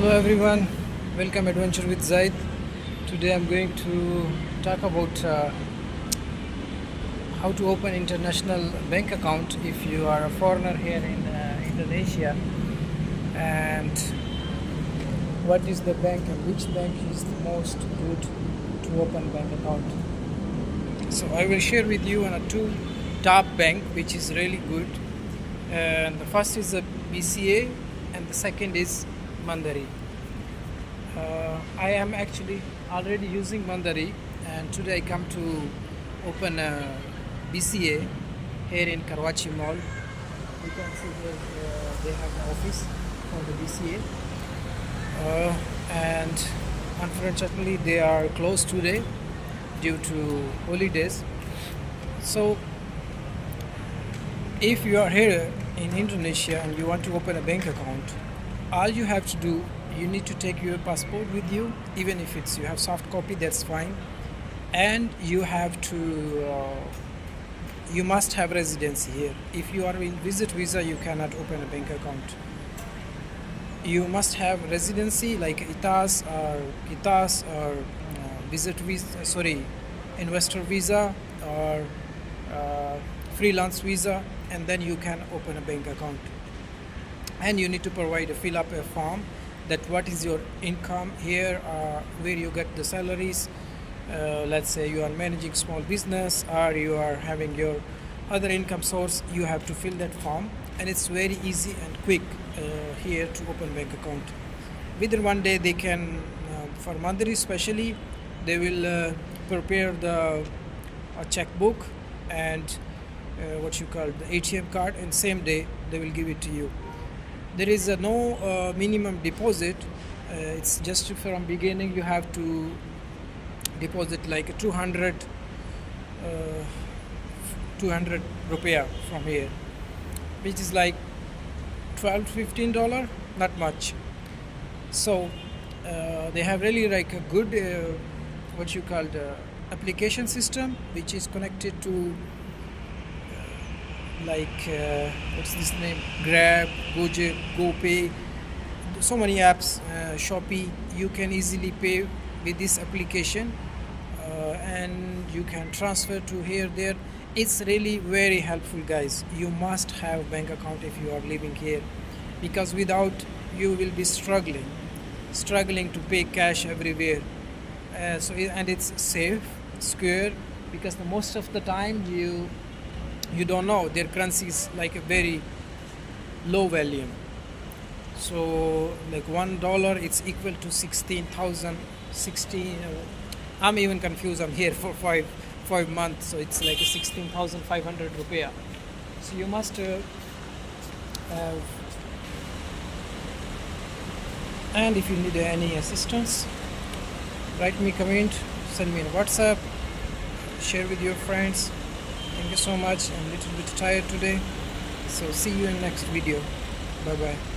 Hello everyone, welcome Adventure with Zaid. Today I'm going to talk about how to open international bank account if you are a foreigner here in Indonesia, and what is the bank and which bank is the most good to open bank account. So I will share with you on a two top bank which is really good, and the first is the BCA and the second is Mandiri. I am actually already using Mandiri, and today I come to open a BCA here in Karachi Mall. You can see here they have an office for the BCA, and unfortunately they are closed today due to holidays. So if you are here in Indonesia and you want to open a bank account, all you have to do, you need to take your passport with you, even if it's you have soft copy, that's fine, and you have to you must have residency here. If you are in visit visa, you cannot open a bank account. You must have residency like KITAS or KITAS or visit visa, investor visa or freelance visa, and then you can open a bank account. And you need to fill up a form that what is your income here, where you get the salaries. Let's say you are managing small business or you are having your other income source, you have to fill that form, and it's very easy and quick here to open bank account. Within one day they can, for Mandiri especially, they will prepare the checkbook and what you call the ATM card, and same day they will give it to you. There is no minimum deposit. It's just from beginning you have to deposit like 200 rupiah from here, which is like $12-15, not much. So they have really like a good what you call the application system, which is connected to what's this name, Grab, Gojek, GoPay, so many apps, Shopee. You can easily pay with this application, and you can transfer to here, there. It's really very helpful, guys. You must have bank account if you are living here, because without you will be struggling to pay cash everywhere. And it's safe, secure, because most of the time you don't know, their currency is like a very low value. So like $1 it's equal to 16,000. I'm even confused. I'm here for five months, so it's like a 16,500 rupiah. So you must have. And if you need any assistance, write me a comment, send me a WhatsApp, share with your friends. Thank you so much. I'm a little bit tired today, so see you in next video. Bye bye.